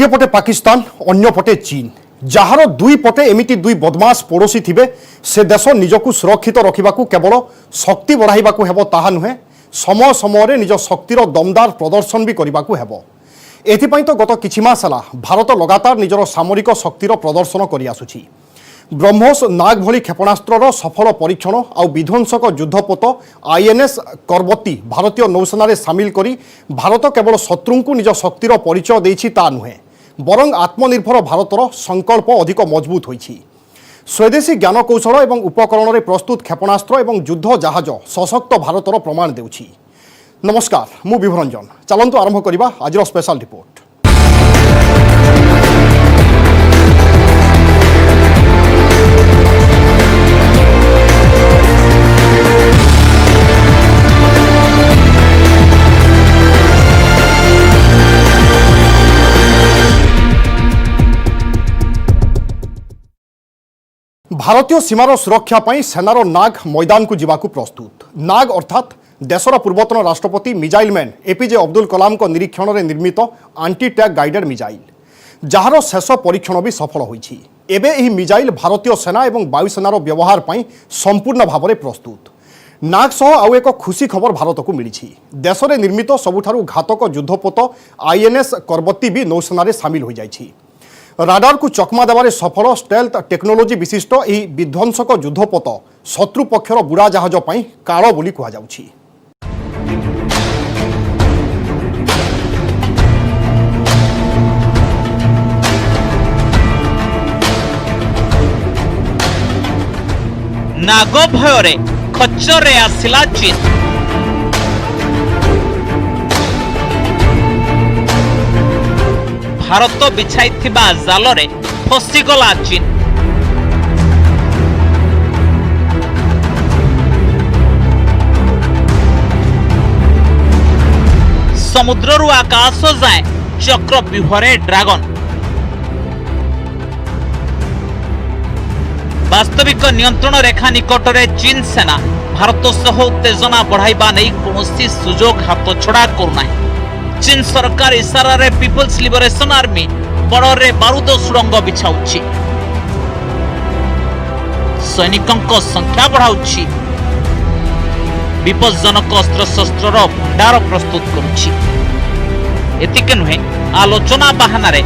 गोटे पटे पाकिस्तान अन्य पटे चीन जार दुई पटे एमिति दुई बदमाश पड़ोशी थिबे से देश निजकु सुरक्षित रखिबाकु केवल शक्ति बढ़ाइबाकु हेबो ताहा नुहे समय समय निज शक्तिर दमदार प्रदर्शन भी करबाकु हेबो। एथिपाई तो गत किछि मास हला भारत लगातार निजर सामरिक शक्तिर प्रदर्शन करि आसुछि। ब्रह्मोस नाग भली क्षेपणास्त्रर सफल परीक्षण आउ विध्वंसक युद्धपोत आईएनएस करवती भारतीय नौसेना सामिल करी भारत केवल शत्रुंकु निज शक्तिर परिचय देइछि ता नुहे बरं आत्मनिर्भर भारतर संकल्प अधिक मजबूत होइछि। स्वदेशी ज्ञान कौशल और उपकरण प्रस्तुत क्षेपणास्त्र और युद्ध जहाज सशक्त भारतर प्रमाण देउछि। नमस्कार, मु विभरंजन। चलंतु आरंभ करिबा आजिर स्पेशल रिपोर्ट। भारतीय सीमार सुरक्षा पाई सेनार नाग मैदान को जीवाकू प्रस्तुत। नाग अर्थात देशर पूर्वतन राष्ट्रपति missile man APJ Abdul Kalam को निरीक्षण में निर्मित aunty tag guided missile jar शेष परीक्षण भी सफल होइछि। एबे एही मिजाइल भारतीय सेना और वायुसेनार व्यवहार पाई संपूर्ण भाव में प्रस्तुत। नाग सह आउ एक खुशी खबर भारत को मिली। देश में निर्मित सबुठारु घातक युद्धपोत आईएनएस करवती भी नौसेना सामिल हो जाइछि। राडार को चकमा देवारे सफल स्टेल्थ टेक्नोलोजी विशिष्ट यह विध्वंसक युद्धपोत शत्रु पक्षर बुड़ा जहाज पाई काल बोली कहा जाउछि। नाग भୟରେ खच्चरे आसिला चीन। भारत बिछाइथिबा जालरे फसीगला चीन। समुद्ररु आकाश जाए चक्रव्यूहरे ड्रागन। वास्तविक नियंत्रण रेखा निकटरे चीन सेना भारत सह उत्तेजना बढ़ाइबा नहीं कौनसी सुजोग हाथ छड़ा करुना। चीन सरकार इशारा रे पीपल्स लिबरेशन आर्मी बड़रे बारूद सुरंग बिछाउछि, सैनिकों संख्या बढ़ाउछि, विपज्जनक अस्त्र शस्त्रर भंडार प्रस्तुत करुछि। एतिके नुहे आलोचना बाहाना रे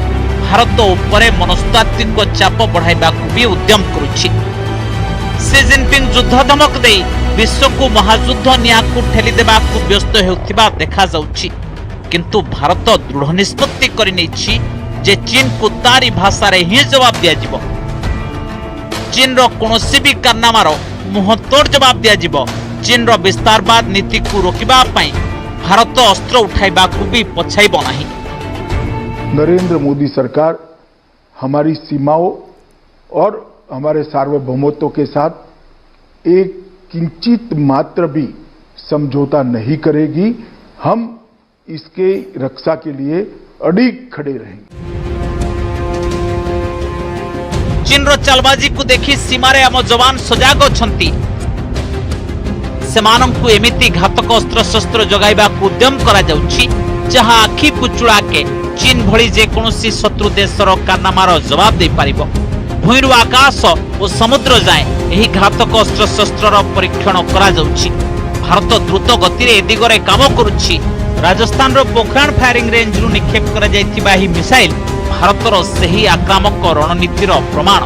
भारत उपरे मनस्तात्विक चाप बढ़ाइबाकू भी उद्यम करुछि। सी जिनपिंग युद्ध धमक दे विश्व को महायुद्ध न्याकू ठेली देबाकू व्यस्त हेउथिबा देखा जाउछि। किंतु भारत दृढ़ निष्पत्ति करि नैछि जे चीन को तारी भाषा रे ही जवाब दिया जिवो। चीन रो कोनोसी भी कारनामार मुहतोड़ जवाब दिया जिवो। चीन रो विस्तारवाद नीति को रोकिबा पई भारत अस्त्र उठाइबा को भी पछाइबो नाही। नरेंद्र मोदी सरकार हमारी सीमाओं और हमारे सार्वभौमत्व के साथ एक किंचित मात्र भी समझौता नहीं करेगी। हम इसके रक्षा के लिए अडिग खड़े रहेंगे। चीन रो चालबाजी को देखी सीमारे आम जवान सजाग अछंती। सेमानंकु एमिति घातक अस्त्र शस्त्र जगाइबा को उद्यम करा जाउछि जहां आखि कुचुड़ा के चीन भली जे कोनोसी शत्रु देशर कारनामार जवाब दे पारिबो। भूइरु आकाश और समुद्र जाए एही घातक अस्त्र शस्त्रर परीक्षण करा जाउछि। भारत द्रुत गति रे दिगरे काम करुछि। राजस्थान रो पोखरान फायरिंग रेंज रु निक्षेप करा जाइथिबा ही मिसाइल भारतर सही आक्रामक रणनीतिर प्रमाण।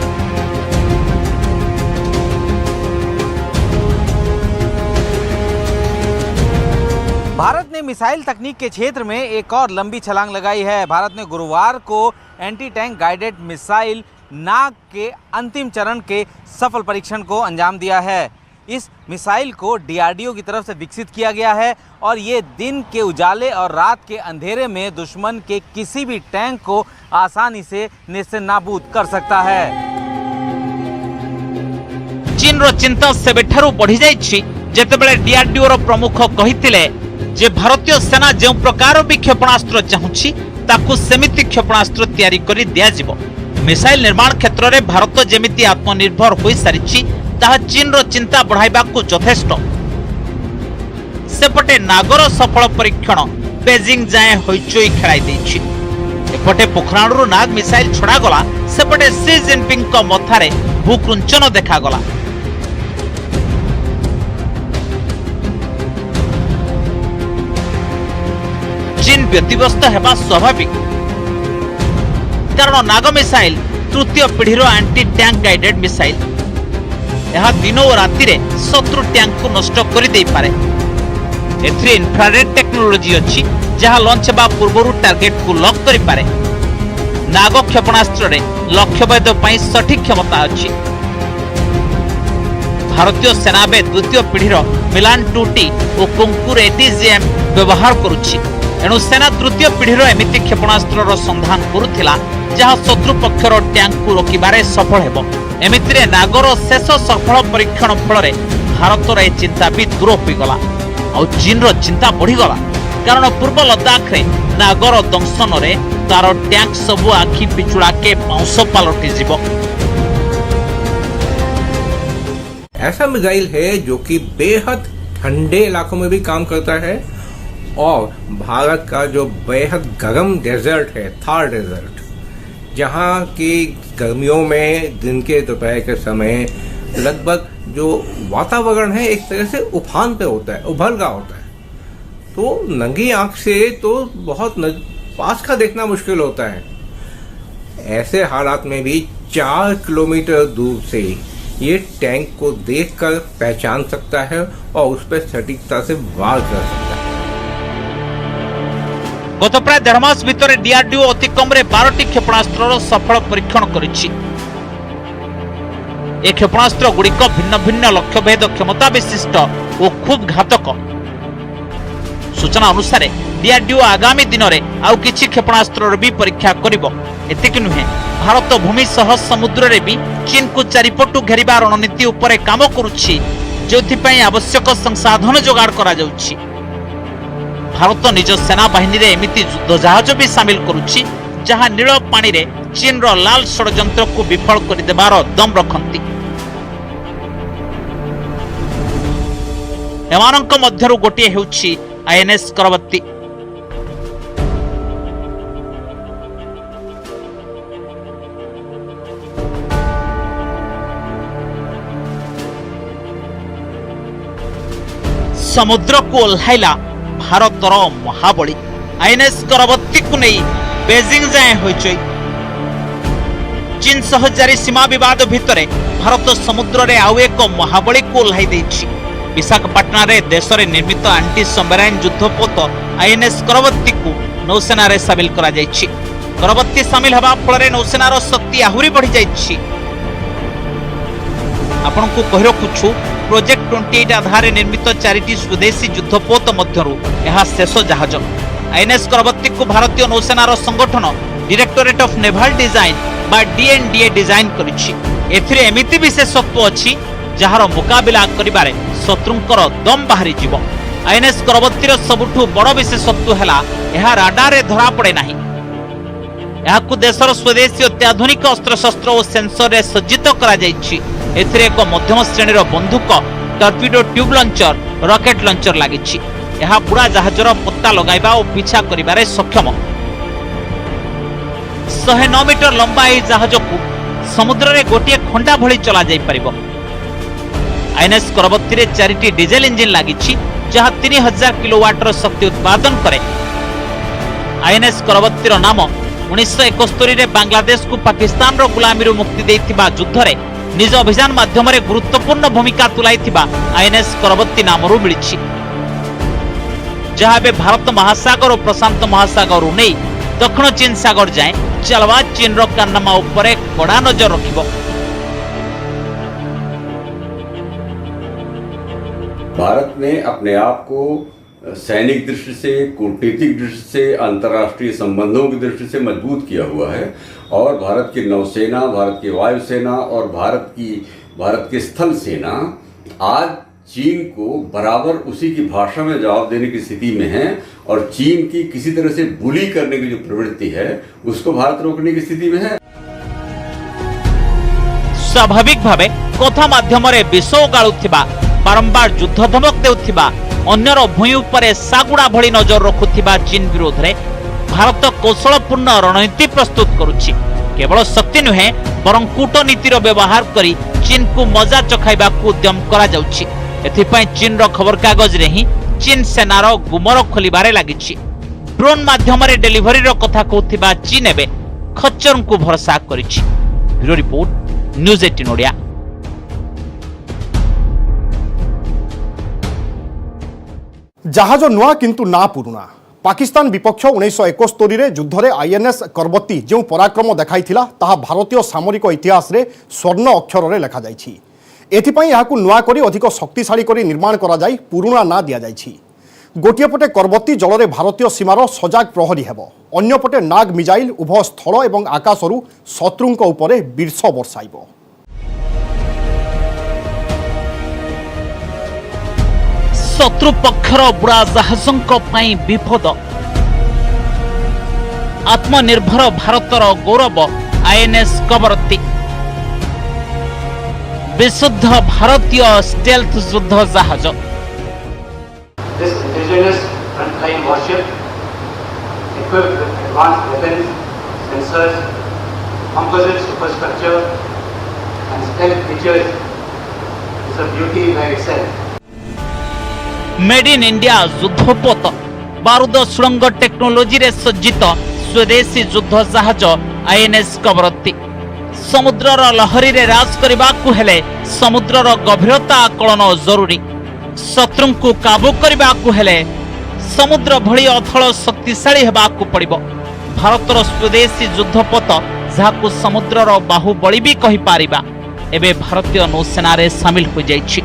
भारत ने मिसाइल तकनीक के क्षेत्र में एक और लंबी छलांग लगाई है। भारत ने गुरुवार को एंटी टैंक गाइडेड मिसाइल नाग के अंतिम चरण के सफल परीक्षण को अंजाम दिया है। इस मिसाइल को डीआरडीओ की तरफ से विकसित किया गया है और ये दिन के उजाले और रात के अंधेरे में दुश्मन के किसी भी टैंक को आसानी से नेस्तनाबूद कर सकता है। चीन रो चिंता सेबेठारु बढ़ी जाइछि जेतेबेले डीआरडीओ रो प्रमुख कहिथिले जे भारतीय सेना जे प्रकार भी क्षेपणास्त्र चाहुछि ताकू सेमिति क्षेपणास्त्र तैयारी करि दिया जिवो। मिसाइल निर्माण क्षेत्र में भारत जेमिति आत्मनिर्भर होई सारिछि ताहा चीन रो चिंता बढ़ाइबा को यथेष्ट। सेपटे नागर सफल परीक्षण बेजिंग जाए होइचोई खेलाई दैछि। एपटे पोखराणु नाग मिसाइल छड़ागला सेपटे सी जिनपिंग मथारे भूकुंचन देखागला। चीन व्यतिव्यस्त हेबा स्वाभाविक, कारण नाग मिसाइल तृतीय पीढ़ीर एंटी टैंक गाइडेड मिसाइल। यह दिन और राति रे शत्रु टैंक को नष्ट कर दे पारे। एथिरे इंफ्रारेड टेक्नोलोजी अछि जहां लॉन्च हेबा पूर्वरु टार्गेट को लॉक करि पारे। नाग क्षेपणास्त्र रे लक्ष्यभेद पई सठिक क्षमता अछि। भारतीय सेना बे द्वितीय पीढ़ीर मिलान 2T और कुंकुर ATGM व्यवहार करुछि। एणु सेना तृतीय पीढ़ीर एमिति क्षेपणास्त्र संधान करुथिला जहां शत्रु पक्षर टैंक को रोकिबारे सफल हेबो। एमितिरे नागर शेष सफल परीक्षण फल भारतर ए चिंता भी दूर होगला और चीन रो चिंता बढ़ीगला, कारण पूर्व लद्दाख रे नागर दंशन रे तार टैंक सबु आखि पिछुड़ा के पाउंस पलटि जीवो। ऐसा मिसाइल है जो कि बेहद ठंडे इलाकों में भी काम करता है और भारत का जो बेहद गर्म डेजर्ट है, थार डेजर्ट, जहाँ की गर्मियों में दिन के दोपहर के समय लगभग जो वातावरण है एक तरह से उफान पे होता है, उभल रहा होता है, तो नंगी आंख से तो बहुत पास का देखना मुश्किल होता है। ऐसे हालात में भी 4 किलोमीटर दूर से ये टैंक को देखकर पहचान सकता है और उस पर सटीकता से वार कर सकता है। गत प्राय 1.5 मास भितर डीआरडीओ अति कम 12टी क्षेपणास्त्र सफल परीक्षण करिछि। ए क्षेपणास्त्र गुड़िक भिन्न भिन्न लक्ष्यभेद क्षमता विशिष्ट और खूब घातक। सूचना अनुसार डीआरडीओ आगामी दिन में आउ किछि क्षेपणास्त्र भी परीक्षा करिबो। एतिक नुहे, भारत भूमि सह समुद्र रे भी चीन को चारिपटु घेरिबा रणनीति उपरे काम करुछि, जोथिपई आवश्यक संसाधन जोगाड़ करा जाउछि। भारत निज सेना बाहिनी रे एमिति युद्ध जहाज भी शामिल करुछि जहां नील पानी रे चीन रो लाल षडयंत्र को विफल कर देबार दम रखंती। एमानंक मध्यरु गोटिए हेउछि आईएनएस करवत्ती। समुद्र को ओह्लाइला भारतर महाबली। आईएनएस करवत्ती को नहीं बेजिंग जाए होइचै। चीन सह जारी सीमा विवाद भितरे भारत समुद्र रे आउ एक महाबली को ओह्लाई दैछि। विशाखापट्टना रे देश रे निर्मित एंटी सबमरीन युद्धपोत आईएनएस करवत्ती को नौसेना रे शामिल करा जाइछि। करवत्ती शामिल हवा फल नौसेना रो शक्ति आहुरी बढ़ी जाइछि। आपण को कहि रखुछु, प्रोजेक्ट 28 आधार निर्मित 4टी स्वदेशी युद्धपोत मध्यरु यह शेष जहाज। आईएनएस करवत्ती को भारतीय नौसेनार संगठन डायरेक्टोरेट ऑफ नेवल डिजाइन बा डीएनडीए डिजाइन करिछि। एथिरे एमिति विशेषत्व अछि जहार मुकाबिला करिबारे शत्रुंकर दम बाहरी जीव। आईएनएस करवत्तीर सबुठु बड़ विशेषत्व हैला यह राडार रे धरा पड़े नाही। याकु देशर स्वदेशी अत्याधुनिक अस्त्रशस्त्र और सेंसर रे सज्जित करा जाइछि। एथिरे एक मध्यम श्रेणीर बंदूक, टर्पिडो ट्यूब लॉन्चर, रॉकेट लॉन्चर लागिछि। यह बुड़ा जहाजर पत्ता लगाइबा और पीछा करिबारे सक्षम। 109 मीटर लंबा यह जहाज को समुद्र रे गोटिए खंडा भली चला जाई परिबो। आईएनएस करवत्ती रे 4टी डीजेल इंजिन लागिछि जहां 3000 किलोवाट रो शक्ति उत्पादन करे। आईएनएस करवत्तीर नाम 1971 रे बांग्लादेश को पाकिस्तान रो गुलामी मुक्ति देइथिबा युद्ध रे निज अभियान माध्यम गुरुत्वपूर्ण भूमिका तुलाइथिबा आईएनएस करवत्ती नामरू मिलिछि, जहां भारत महासागर और प्रशांत महासागर नहीं दक्षिण चीन सागर जाए चलवा चीन रो कारनामा उपरे कड़ा नजर रखिबो। भारत ने अपने आप को सैनिक दृष्टि से, कूटनीतिक दृष्टि से, अंतर्राष्ट्रीय संबंधों की दृष्टि से मजबूत किया हुआ है और भारत की नौसेना, भारत की वायुसेना और भारत की स्थल सेना आज चीन को बराबर उसी की भाषा में जवाब देने की स्थिति में है और चीन की किसी तरह से बुली करने की जो प्रवृत्ति है उसको भारत रोकने की स्थिति में है। स्वाभाविक भावे कथा माध्यम रे विष गाळुथिबा, बारंबार युद्ध धमक देउथिबा, अन्यर भूमि उपरे सागुड़ा भली नजर रखुथिबा चीन विरोध रे भारत कौशलपूर्ण रणनीति प्रस्तुत करुछि। केवल शक्ति नुहे बरं कूटनीतिर व्यवहार करी चीन को मजा चखाइबा उद्यम करा जाउछि। एथिपाई चीन रो खबर कागज रे ही चीन सेनार गुमर खोलिबारे लागिछि। ड्रोन माध्यम रे डेलीवरी रो कथा कहउथिबा चीन एबे खच्चर को भरोसा करिछि। Bureau report, news 18 Odia. जहाज नुआ किंतु ना पुरुना। पाकिस्तान विपक्ष 1971 रे युद्ध रे आईएनएस करबत्ती जो पराक्रम देखाइथिला ताहा भारतीय सामरिक इतिहास रे स्वर्ण अक्षर रे लिखा जाइछि। एथिपाई याकु नुआ करी अधिक शक्तिशाली करी निर्माण करा जाई पुरुना ना दिया जाइछि। गोटिए पटे करबत्ती जल रे भारतीय सीमार सजाग प्रहरी हेबो, अन्य पटे नाग मिजाइल उभय स्थल एवं आकाशरू शत्रुंक उपरे बीर्ष बर्षाइबो। शत्रु पक्षर बुरा जहाजों पाई विपद। आत्मनिर्भर भारतर गौरव आईएनएस कवरत्ती। विशुद्ध भारतीय स्टेल्थ युद्ध जहाज। This indigenous frontline warship, equipped with advanced weapons, sensors, composite superstructure, and stealth features, is a beauty by itself. Made in India युद्धपोत बारूद सुड़ंग टेक्नोलोजी रे सज्जित स्वदेशी युद्ध जहाज आईएनएस कवरत्ती। समुद्रर लहरी रे राज करबाकू हेले समुद्रर गभीरता आकलन जरूरी। शत्रु को काबू करबाकू हेले समुद्र भली अथल शक्तिशाली हेबाकू पड़िबो। भारतर स्वदेशी युद्धपोत जाहाकू समुद्रर बाहुबली भी कहि पारिबा एबे भारतीय नौसेना रे शामिल हो जाइछि।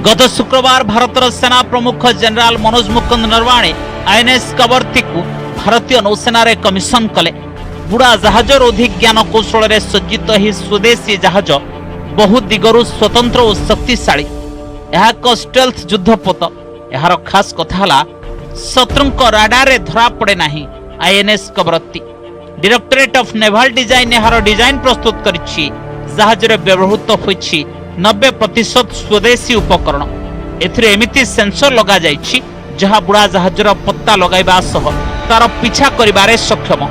गत शुक्रवार भारतर सेना प्रमुख जनरल मनोज मुकुंद नरवाणे आईएनएस कवरत्ती को भारतीय नौसेना रे कमिशन कले। बुढ़ा जहाज रोधी ज्ञान कौशल रे सज्जित ही स्वदेशी जहाज बहु दिगरु स्वतंत्र और शक्तिशाली। यह एक स्टेल्थ युद्धपोत। यार खास कथा हला शत्रुंक राडार रे धरा पड़े नाही INS Kavaratti. Directorate of naval design यार डिजाइन प्रस्तुत करिछि। जहाज रे व्यवहृत होइछि 90% स्वदेशी उपकरण। एथिरे एमिति सेंसर लगा जाइछि जहा बुढ़ा जहाजर पत्ता लगाइबा सह तार पिछा करिबारे सक्षम।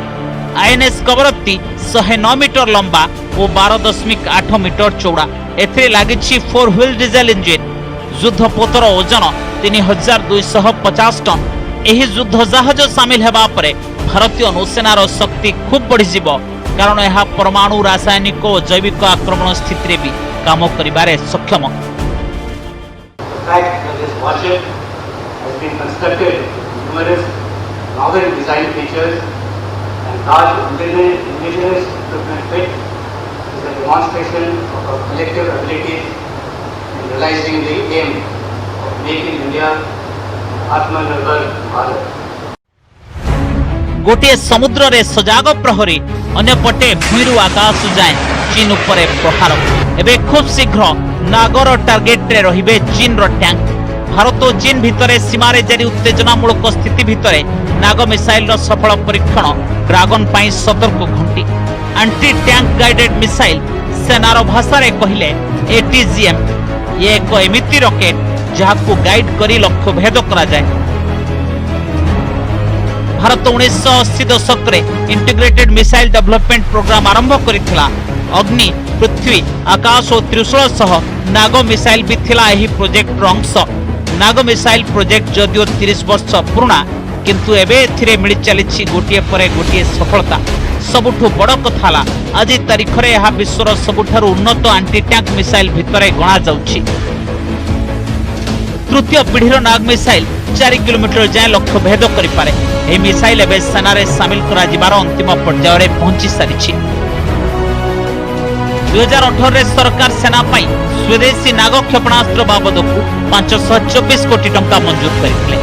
आईएनएस कवरत्ती 109 मीटर लंबा और 12.8 मीटर चौड़ा। एथिरे लागिछि 4 व्हील डीजल इंजिन। युद्धपोतर ओजन 3250 टन। एही युद्ध जहाज शामिल हेबा परे भारतीय नौसेनार शक्ति खूब बढ़ी जिवो, कारण यह परमाणु रासायनिक और जैविक आक्रमण स्थिति रे भी काम करिबारे सक्षम। The fact that this warship has been constructed with numerous novel design features and large indigenous equipment fit is a demonstration of our collective abilities in realizing the aim of making India Atmanirbhar Bharat. गोटे समुद्र रे सजाग प्रहरी, अन्य पटे भूईरु आकाश जाए चीन उपरे प्रहार। एबे खूब शीघ्र नागर टार्गेट रे रहिबे चीन रो टैंक। भारत और चीन भितरे सीमा रे जारी उत्तेजनामूलक स्थिति भितरे नाग मिसाइल रो सफल परीक्षण ड्रैगन पाई सतर्क घंटी। एंटी टैंक गाइडेड मिसाइल सेनार भाषा रे कहिले एटीजीएम। ये एक एमिति रॉकेट जहाकू गाइड करी लक्ष्य भेद करा जाए। भारत 1980 दशक रे इंटीग्रेटेड मिसाइल डेवलपमेंट प्रोग्राम आरंभ करिथिला। अग्नि, पृथ्वी, आकाश और त्रिशूल सह नाग मिसाइल भी थिला एही प्रोजेक्ट अंश। नाग मिसाइल प्रोजेक्ट जदियो 30 वर्ष पुराना, किंतु एबे एथिरे मिली चलिछि गोटिए परे गोटिए सफलता। सबुठु बड़ कथा हला आज तारीख रे यह विश्वर सबुठारु उन्नत एंटी टैंक मिसाइल भितरे गणा जाउछि। तृतीय पीढ़ीर नाग मिसाइल 4 किलोमीटर जाए लक्ष्य भेद करि पारे। एही मिसाइल एबे सेना रे शामिल करा जिबार अंतिम पर्याय रे पहुंची सारिछि। 2018 रे सरकार सेना पाई स्वदेशी नाग क्षेपणास्त्र बाबदकू 524 कोटी टंका मंजूर करथिले।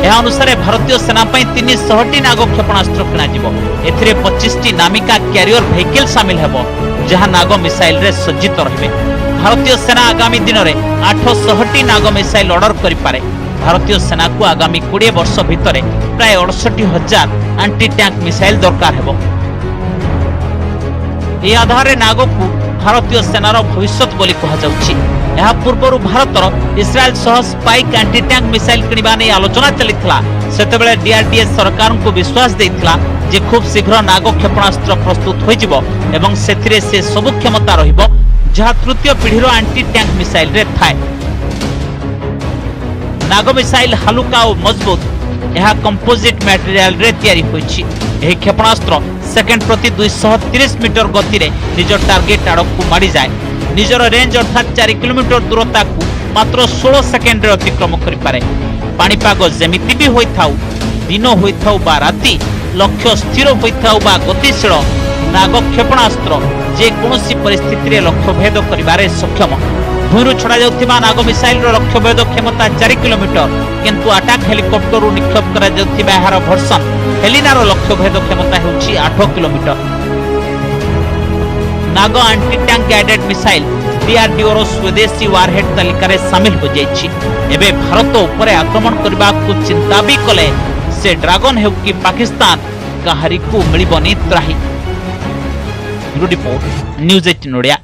यह अनुसार भारतीय सेना पाई 300 नाग क्षेपणास्त्र किना जिवो। एथिरे 25 नामिका कैरियर व्हीकल शामिल हेबो, जहां नाग मिसाइल रे सज्जित रहिबे। भारतीय सेना आगामी दिन में 800 नाग मिसाइल ऑर्डर करि पारे। भारतीय सेना को आगामी 20 वर्ष भितर प्राय 68,000 एंटी टैंक मिसाइल दरकार हेबो। यह आधार नाग को भारतीय सेनार भविष्य बोली कहा जाउछि। ଏହା ପୂର୍ବରୁ ଭାରତର ଇସ୍ରାଏଲ ସହ ସ୍ପାଇକ୍ ଆଣ୍ଟି ଟ୍ୟାଙ୍କ ମିସାଇଲ କିଣିବା ନେଇ ଆଲୋଚନା ଚାଲିଥିଲା। ସେତେବେଳେ ଡିଆରଡିଏ ସରକାରଙ୍କୁ ବିଶ୍ୱାସ ଦେଇଥିଲା ଯେ ଖୁବ୍ ଶୀଘ୍ର ନାଗ କ୍ଷେପଣାସ୍ତ୍ର ପ୍ରସ୍ତୁତ ହୋଇଯିବ ଏବଂ ସେଥିରେ ସେ ସବୁ କ୍ଷମତା ରହିବ ଯାହା ତୃତୀୟ ପିଢ଼ିର ଆଣ୍ଟି ଟ୍ୟାଙ୍କ ମିସାଇଲରେ ଥାଏ। ନାଗ ମିସାଇଲ ହାଲୁକା ଓ ମଜବୁତ, ଏହା କମ୍ପୋଜିଟ୍ ମ୍ୟାଟେରିଆଲରେ ତିଆରି ହୋଇଛି। ଏହି କ୍ଷେପଣାସ୍ତ୍ର ସେକେଣ୍ଡ ପ୍ରତି 230 ମିଟର ଗତିରେ ନିଜ ଟାର୍ଗେଟ ଆଡ଼କୁ ମାଡ଼ିଯାଏ। ନିଜର ରେଞ୍ଜ ଅର୍ଥାତ୍ 4 କିଲୋମିଟର ଦୂରତାକୁ ମାତ୍ର 16 ସେକେଣ୍ଡରେ ଅତିକ୍ରମ କରିପାରେ। ପାଣିପାଗ ଯେମିତି ବି ହୋଇଥାଉ, ଦିନ ହୋଇଥାଉ ବା ରାତି, ଲକ୍ଷ୍ୟ ସ୍ଥିର ହୋଇଥାଉ ବା ଗତିଶୀଳ, ନାଗ କ୍ଷେପଣାସ୍ତ୍ର ଯେକୌଣସି ପରିସ୍ଥିତିରେ ଲକ୍ଷ୍ୟଭେଦ କରିବାରେ ସକ୍ଷମ। ଭୂଇଁରୁ ଛଡ଼ାଯାଉଥିବା ନାଗ ମିସାଇଲର ଲକ୍ଷ୍ୟଭେଦ କ୍ଷମତା 4 କିଲୋମିଟର, କିନ୍ତୁ ଆଟାକ୍ ହେଲିକପ୍ଟରରୁ ନିକ୍ଷେପ କରାଯାଉଥିବା ଏହାର ଭର୍ସନ ହେଲିନାର ଲକ୍ଷ୍ୟଭେଦ କ୍ଷମତା ହେଉଛି 8 କିଲୋମିଟର। ନାଗ ଆଣ୍ଟି ଟ୍ୟାଙ୍କ ଗାଇଡେଡ୍ ମିସାଇଲ ଡିଆରଡିଓର ସ୍ୱଦେଶୀ ୱାରହେଡ୍ ତାଲିକାରେ ସାମିଲ ହୋଇଯାଇଛି। ଏବେ ଭାରତ ଉପରେ ଆକ୍ରମଣ କରିବାକୁ ଚିନ୍ତା ବି କଲେ ସେ ଡ୍ରାଗନ ହେଉ କି ପାକିସ୍ତାନ, କାହାରିକୁ ମିଳିବନି ତ୍ରାହି। Report news 18 Odia.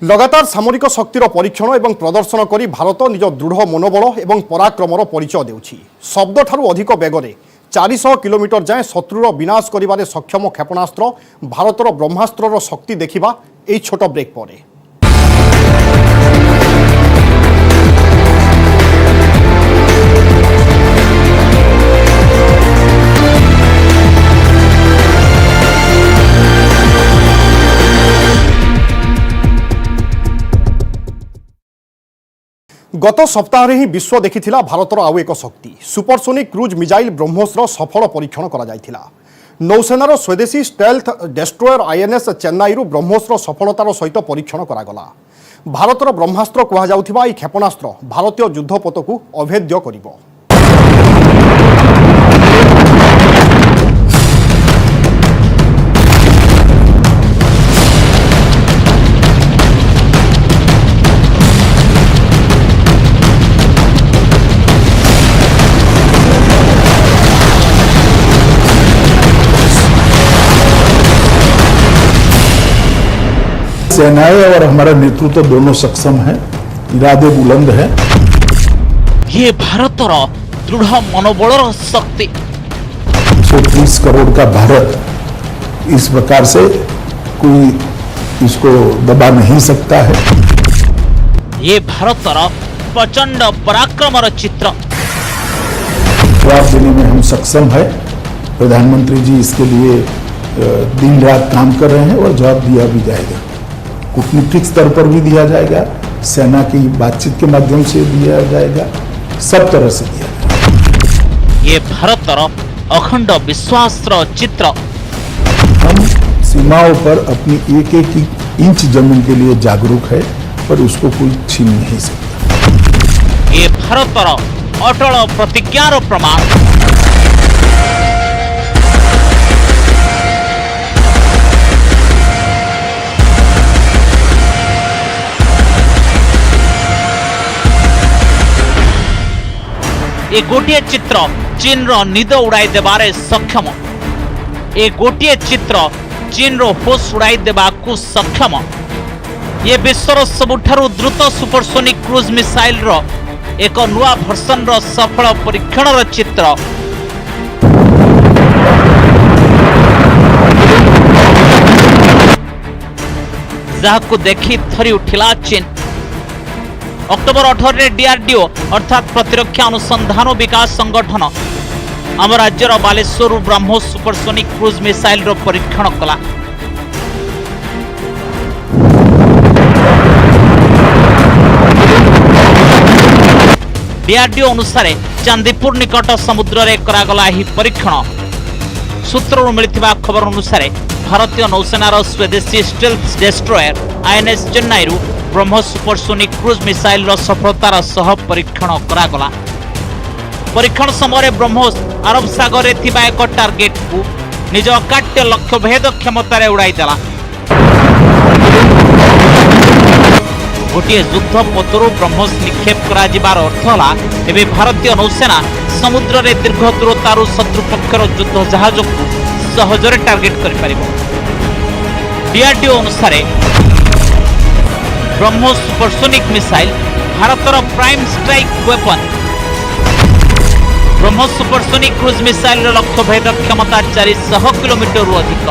लगातार सामरिक शक्तिर परीक्षण एवं प्रदर्शन करी भारत निज दृढ़ मनोबल एवं पराक्रमर परिचय देउछि। शब्द ठारू अधिक बेगरे 400 किलोमीटर जाए शत्रुर विनाश करिबारे सक्षम क्षेपणास्त्र भारतर ब्रह्मास्त्रर शक्ति देखिबा एई छोट ब्रेक परे। गत सप्ताह ही विश्व देखिथिला भारतर आउ एक शक्ति सुपरसोनिक क्रूज मिसाइल ब्रह्मोसर सफल परीक्षण करा जायथिला। नौसेनार स्वदेशी स्टेल्थ डेस्ट्रॉयर आईएनएस चेन्नईरू ब्रह्मोसर सफलतार सहित परीक्षण करागला। भारतर ब्रह्मास्त्र कहा जाउथिबा एई क्षेपणास्त्र भारतीय युद्धपथकू अभेद्य करिबो। सेनाएं और हमारा नेतृत्व दोनों सक्षम है, इरादे बुलंद है। ये भारतर दृढ़ मनोबल शक्ति। 130 करोड़ का भारत इस प्रकार से कोई इसको दबा नहीं सकता है। ये भारतर प्रचंड पराक्रमर चित्र। जवाब देने में हम सक्षम है। प्रधानमंत्री जी इसके लिए दिन रात काम कर रहे हैं और जवाब दिया भी जाएगा। कूटनीतिक स्तर पर भी दिया जाएगा, सेना की बातचीत के माध्यम से दिया जाएगा, सब तरह से दिया जाएगा। ये भारतर अखंड विश्वास चित्र। हम सीमाओं पर अपनी एक एक इंच जमीन के लिए जागरूक है, पर उसको कोई छीन नहीं सकता। ये भारतर अटल प्रतिज्ञार प्रमाण। ए गोटे चित्र चीन रो निद उड़ाई देबारे सक्षम। ए गोटे चित्र चीन रो होश उड़ाई देबाकू सक्षम। ये विश्वर सबुठारु द्रुत सुपरसोनिक क्रूज मिसाइल रो एक नुआ भर्सन रो सफल परीक्षण रो चित्र। जहाकू देखी थरी उठिला चीन। अक्टोबर 18 डीआरडीओ अर्थात प्रतिरक्षा अनुसंधान और विकास संगठन आम राज्यर Baleshwar BrahMos supersonic cruise missile रो परीक्षण कला। डीआरडीओ अनुसार चांदीपुर निकट समुद्र रे करागला ही परीक्षण। सूत्रରୁ मिलिथिबा खबर अनुसार भारतीय नौसेनार स्वदेशी स्टेल्थ डेस्ट्रॉयर आईएनएस चेन्नईरू ब्रह्मोस सुपरसोनिक क्रूज मिसाइल रो सफलतार सह परीक्षण करागला। परीक्षण समय ब्रह्मोस अरब सागर रे थिबा एक टार्गेट को निज अकाट्य लक्ष्य भेद क्षमतार उड़ाई देला। गोटे युद्ध पथरु ब्रह्मोस निक्षेप करा जिबार अर्थ होला एबे भारतीय नौसेना समुद्र रे दीर्घ दूरतारु शत्रु पक्षर युद्ध जहाज को सहजरे टार्गेट करि परिबो। डीआरडीओ अनुसार ब्रह्मोस सुपरसोनिक मिसाइल भारतर prime strike weapon. BrahMos supersonic cruise missile लक्ष्य भेद क्षमता 400 किलोमीटर अधिक।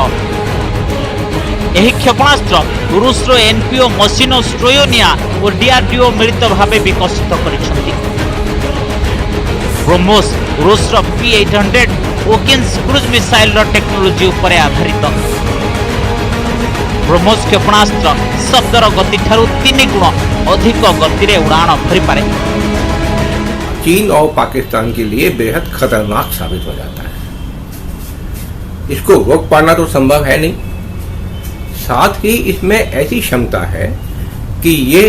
यह क्षेपणास्त्र रूसर एनपीओ मसिनो स्ट्रोयोनिया और डीआरडीओ मिलित भाव विकसित कर। ब्रह्मोस रूसर P-800 ओकिन्स क्रूज मिसाइल टेक्नोलोजी उपर आधारित। ब्रह्मोस क्षेपणास्त्र शब्दर गति ठारू 3 गुण अधिक गति उड़ान भरी पारे। चीन और पाकिस्तान के लिए बेहद खतरनाक साबित हो जाता है। इसको रोक पाना तो संभव है नहीं, साथ ही इसमें ऐसी क्षमता है कि ये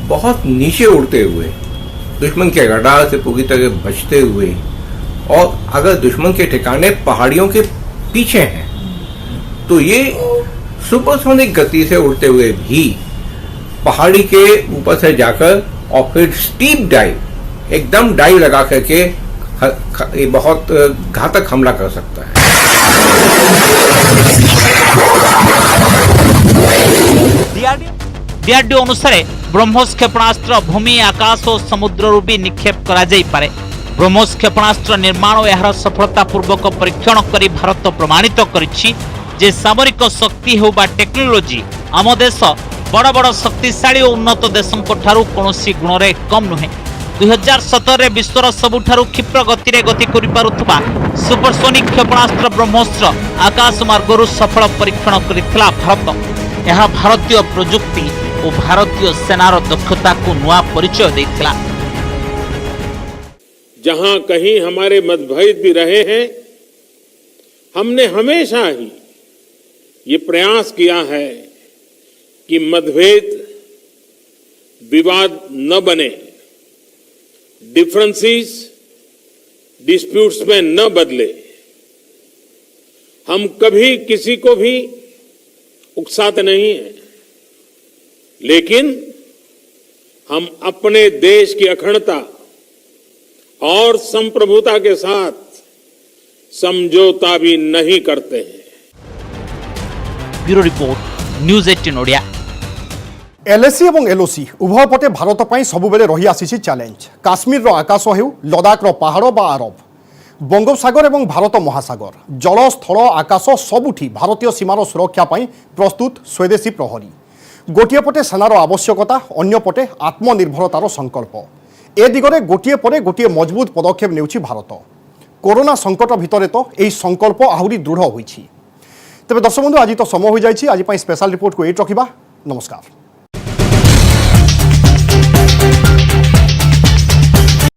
बहुत नीचे उड़ते हुए दुश्मन के रडार से पूरी तरह बचते हुए, और अगर दुश्मन के ठिकाने पहाड़ियों के पीछे हैं तो ये सुपरसोनिक गति से उड़ते हुए भी पहाड़ी के ऊपर से जाकर और फिर स्टीप डाइव, एकदम डाइव लगा करके ये बहुत घातक हमला कर सकता है। डीआरडीओ अनुसार ब्रह्मोस क्षेपणास्त्र भूमि आकाश और समुद्र भी निक्षेप करा जाई पारे। ब्रह्मोस क्षेपणास्त्र निर्माण और यार सफलतापूर्वक परीक्षण करी भारत प्रमाणित करिछि जे सामरिक शक्ति हो बा टेक्नोलोजी आम देश बड़ बड़ शक्तिशाली और उन्नत देशों ठारू कौनसी गुण रे कम नुहे। 2017 रे विश्वर सबुठारू क्षिप्र गति रे गति करि पारुथबा सुपरसोनिक क्षेपणास्त्र ब्रह्मोस्त्र आकाश मार्गरु सफल परीक्षण करिथिला भारत। यह भारतीय प्रजुक्ति और भारतीय सेनार दक्षता को नुआ परिचय देथिला। जहां कहीं हमारे मतभेद भी रहे हैं, हमने हमेशा ही ये प्रयास किया है कि मतभेद विवाद न बने, डिफरेंसेस डिस्प्यूट्स में न बदले। हम कभी किसी को भी उकसाते नहीं हैं, लेकिन हम अपने देश की अखंडता और संप्रभुता के साथ समझौता भी नहीं करते हैं। Bureau report news 18 Odia. LAC और एलओसी उभय पटे भारत पर सबुबले रही आसी चैलेंज। काश्मीर आकाश हो, लदाखर पहाड़ बा अरब, बंगोपसागर और भारत महासागर, जल स्थल आकाश सबुठी भारतीय सीमार सुरक्षा प्रस्तुत स्वदेशी प्रहरी। गोटे पटे सेनार आवश्यकता, अन्य पटे आत्मनिर्भरतार संकल्प। ए दिगरे गोटे पर गोटे मजबूत पदक्षेप नेउछि भारत। कोरोना संकट भितर तो यही संकल्प आहरी दृढ़ होइछि। तेबे दर्शक बंधु, आज तो समय हो जाइछि। आज स्पेशल रिपोर्ट को एट रखिबा। नमस्कार।